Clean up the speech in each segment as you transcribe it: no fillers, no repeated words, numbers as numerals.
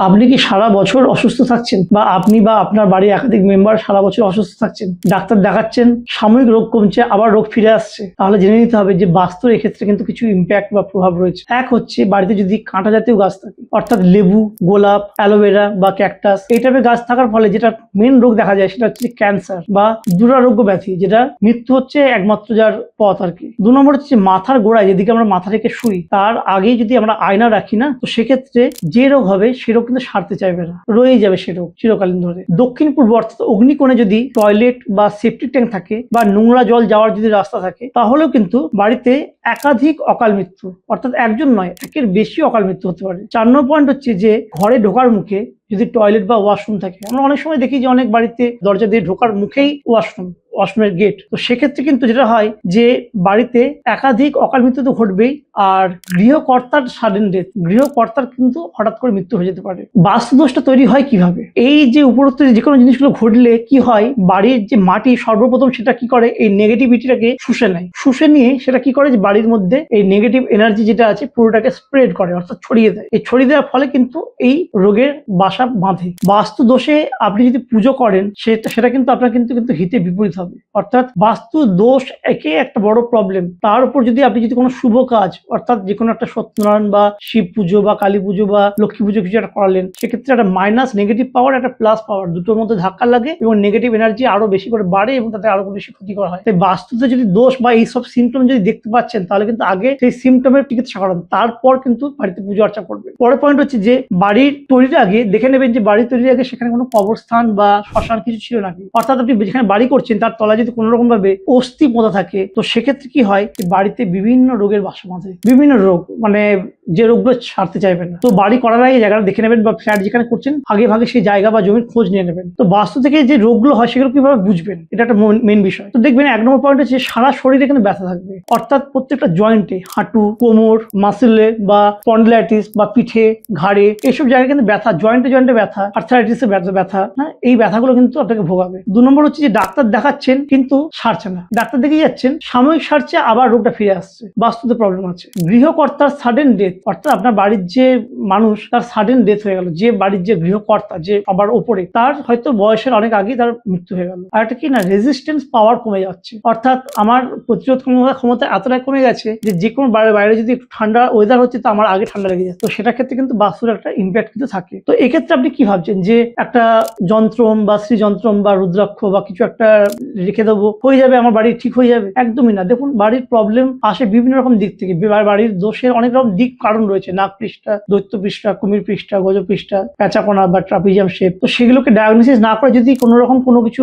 আপনি কি সারা বছর অসুস্থ থাকছেন, বা আপনি বা আপনার বাড়ির একাধিক মেম্বার সারা বছর অসুস্থ থাকছেন, ডাক্তার দেখাচ্ছেন, সাময়িক রোগ কমছে আবার রোগ ফিরে আসছে, তাহলে জেনে নিতে হবে যে বাস্তুর এক্ষেত্রে কিন্তু কিছু ইম্প্যাক্ট বা প্রভাব রয়েছে। এক হচ্ছে বাড়িতে যদি কাঁটা জাতীয় গাছ থাকে, অর্থাৎ লেবু, গোলাপ, অ্যালোভেরা বা ক্যাকটাস, এই টাইপের গাছ থাকার ফলে যেটা মেন রোগ দেখা যায় সেটা হচ্ছে ক্যান্সার বা দুরারোগ্য ব্যাধি, যেটা মৃত্যু হচ্ছে একমাত্র যার পথ আর কি। 2 নম্বর হচ্ছে মাথার গোড়ায় যেদিকে আমরা মাথা রেখে শুই তার আগেই যদি আমরা আয়না রাখি না, তো সেক্ষেত্রে যে রোগ হবে সে রোগ কিন্তু সারতে চাইবে না, রয়েই যাবে সে রোগ চিরকালীন ধরে। দক্ষিণ পূর্ব অর্থাৎ অগ্নিকোণে যদি টয়লেট বা সেপ্টিক ট্যাঙ্ক থাকে বা নোংরা জল যাওয়ার যদি রাস্তা থাকে, তাহলেও কিন্তু বাড়িতে একাধিক অকাল মৃত্যু, অর্থাৎ একজন নয় একের বেশি অকাল মৃত্যু হতে পারে। 4 নম্বর পয়েন্ট হচ্ছে যে ঘরে ঢোকার মুখে যদি টয়লেট বা ওয়াশরুম থাকে, আমরা অনেক সময় দেখি যে অনেক বাড়িতে দরজা দিয়ে ঢোকার মুখেই ওয়াশরুমের গেট, তো সেক্ষেত্রে কিন্তু যেটা হয় যে বাড়িতে একাধিক অকাল মৃত্যু তো ঘটবেই, আর গৃহকর্তার সাডেন ডেথ, গৃহকর্তার কিন্তু হঠাৎ করে মৃত্যু হয়ে যেতে পারে। বাস্তু দোষটা তৈরি হয় কিভাবে? এই যে উপরোক্ত যে কোনো জিনিসগুলো ঘটলে কি হয়, বাড়ির যে মাটি সর্বপ্রথম সেটা কি করে, এই নেগেটিভিটিটাকে শুষে নেয়, শুষে নিয়ে সেটা কি করে যে বাড়ির মধ্যে এই নেগেটিভ এনার্জি যেটা আছে পুরোটাকে স্প্রেড করে, অর্থাৎ ছড়িয়ে দেয়। এই ছড়িয়ে দেওয়ার ফলে কিন্তু এই রোগের বাসা বাঁধে। বাস্তু দোষে আপনি যদি পুজো করেন সেটা কিন্তু আপনার কিন্তু হিতে বিপরীত হবে, অর্থাৎ বাস্তু দোষ একে একটা বড় প্রবলেম। তার উপর যদি আপনি কোনো শুভ কাজ, অর্থাৎ যে কোনো একটা সত্যনারায়ণ বা শিব পুজো বা কালী পুজো বা লক্ষ্মী পুজো কিছু একটা করালেন, সেক্ষেত্রে একটা মাইনাস নেগেটিভ পাওয়ার, একটা প্লাস পাওয়ার, দুটোর মধ্যে ধাক্কা লাগে এবং নেগেটিভ এনার্জি আরো বেশি করে বাড়ে এবং তাতে আরো বেশি ক্ষতিকর হয়। তাই বাস্তুতে যদি দোষ বা এইসব সিমটম যদি দেখতে পাচ্ছেন, তাহলে কিন্তু আগে সেই সিমটমের চিকিৎসা করান, তারপর কিন্তু বাড়িতে পুজো আর্চা করবেন। পরের পয়েন্ট হচ্ছে যে বাড়ির তৈরির আগে দেখে নেবেন যে বাড়ি তৈরির আগে সেখানে কোনো কবরস্থান বা শ্মশান কিছু ছিল নাকি, অর্থাৎ আপনি যেখানে বাড়ি করছেন তার তলায় যদি কোনো রকম ভাবে অস্থি পোঁতা থাকে, তো সেক্ষেত্রে কি হয়, বাড়িতে বিভিন্ন রোগের বাসা বাঁধে, বিভিন্ন রোগ, মানে যে রোগগুলো ছাড়তে চাইবেন না। তো বাড়ি করার আগে জায়গাটা দেখে নেবেন, বা ফ্ল্যাট যেখানে করছেন আগে ভাগে সেই জায়গা বা জমির খোঁজ নিয়ে নেবেন। তো বাস্তু থেকে যে রোগগুলো হয় সেগুলো কিভাবে বুঝবেন, এটা একটা মেন বিষয়। তো দেখবেন 1 নম্বর পয়েন্ট হচ্ছে সারা শরীরে কিন্তু ব্যথা থাকবে, অর্থাৎ প্রত্যেকটা জয়েন্টে, হাঁটু, কোমর, মাসেলে বা স্পন্ডিলাইটিস বা পিঠে, ঘাড়ে, এইসব জায়গায় কিন্তু ব্যথা, জয়েন্টে ব্যথা, আর্থারাইটিসে ব্যথা, হ্যাঁ, এই ব্যথাগুলো কিন্তু আপনাকে ভোগাবে। 2 নম্বর হচ্ছে যে ডাক্তার দেখাচ্ছেন কিন্তু সারছে না, ডাক্তার দেখে যাচ্ছেন, সাময়িক সারছে আবার রোগটা ফিরে আসছে, বাস্তুতে প্রবলেম আছে। গৃহকর্তার সাডেন ডেথ, অর্থাৎ আপনার বাড়ির যে মানুষ তার সাডেন ডেথ হয়ে গেল, যে বাড়ির যে গৃহকর্তা যে আবার ওপরে, তার হয়তো বয়সের অনেক আগেই তার মৃত্যু হয়ে গেল। আর একটা কি না, রেজিস্ট্যান্স পাওয়ার কমে যাচ্ছে, অর্থাৎ আমার প্রতিরোধ ক্ষমতা এতটাই কমে গেছে যে কোনো বাইরে যদি একটু ঠান্ডা ওয়েদার হচ্ছে তো আমার আগে ঠান্ডা লেগে যাচ্ছে, তো সেটার ক্ষেত্রে কিন্তু বাস্তুর একটা ইম্প্যাক্ট কিন্তু থাকে। তো এক্ষেত্রে আপনি কি ভাবছেন যে একটা যন্ত্রম বা শ্রীযন্ত্রম বা রুদ্রাক্ষ বা কিছু একটা রেখে দেবো, হয়ে যাবে, আমার বাড়ি ঠিক হয়ে যাবে? একদমই না। দেখুন, বাড়ির প্রবলেম আসে বিভিন্ন রকম দিক থেকে, বাড়ির দোষের অনেক রকম দিক কারণ রয়েছে, নাগ পৃষ্ঠা, দৈত্য পৃষ্ঠা, কুমির পৃষ্ঠা, গজ পৃষ্ঠা, প্যাঁচাকোনা বা ট্রাপিজিয়াম শেপ, তো সেগুলোকে ডায়াগনোসিস না করে যদি কোনো রকম কোনো কিছু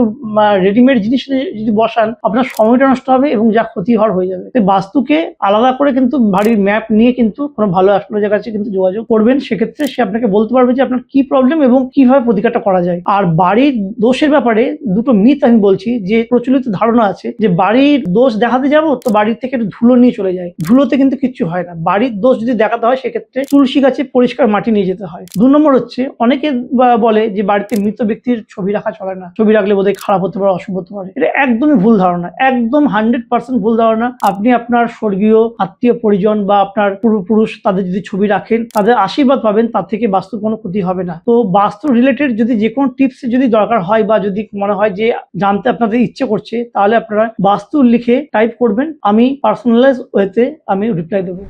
রেডিমেড জিনিস যদি বসান, আপনার সময়টা নষ্ট হবে এবং যা ক্ষতি হয়ে যাবে। তাই বাস্তুকে আলাদা করে কিন্তু বাড়ির ম্যাপ নিয়ে কিন্তু কোনো ভালো অ্যাস্ট্রোলজার কাছে কিন্তু যোগাযোগ করবেন, সেক্ষেত্রে সে আপনাকে বলতে পারবে যে আপনার কি প্রবলেম এবং কিভাবে প্রতিকারটা করা যায়। আর বাড়ির দোষের ব্যাপারে দুটো মিথ আমি বলছি, যে প্রচলিত ধারণা আছে যে বাড়ির দোষ দেখাতে যাবো তো বাড়ির থেকে একটু ধুলো নিয়ে চলে যায়, ধুলোতে কিন্তু কিচ্ছু হয় না। বাড়ির দোষ যদি দেখাতে হয় সেক্ষেত্রে তুলসী গাছে পরিষ্কার মাটি নিয়ে যেতে হয়। 2 নম্বর হচ্ছে অনেকে বলে যে বাড়িতে মৃত ব্যক্তির ছবি রাখা চলে না, ছবি রাখলে বোধহয় খারাপ হতে পারে, অশুভ হতে পারে। এটা একদমই ভুল ধারণা, একদম 100% ভুল ধারণা। আপনি আপনার স্বর্গীয় আত্মীয় পরিজন বা আপনার পূর্বপুরুষ তাদের যদি ছবি রাখেন, তাদের আশীর্বাদ পাবেন, তার থেকে বাস্তুর কোনো ক্ষতি হবে না। তো বাস্তু রিলেটেড যদি যে কোনো টিপস যদি দরকার হয় বা যদি মনে হয় যে জানতে আপনাদের ইচ্ছে করছে, তাহলে আপনারা বাস্তু লিখে টাইপ করবেন, আমি পার্সোনালাইজ ওয়েতে আমি রিপ্লাই দেবো।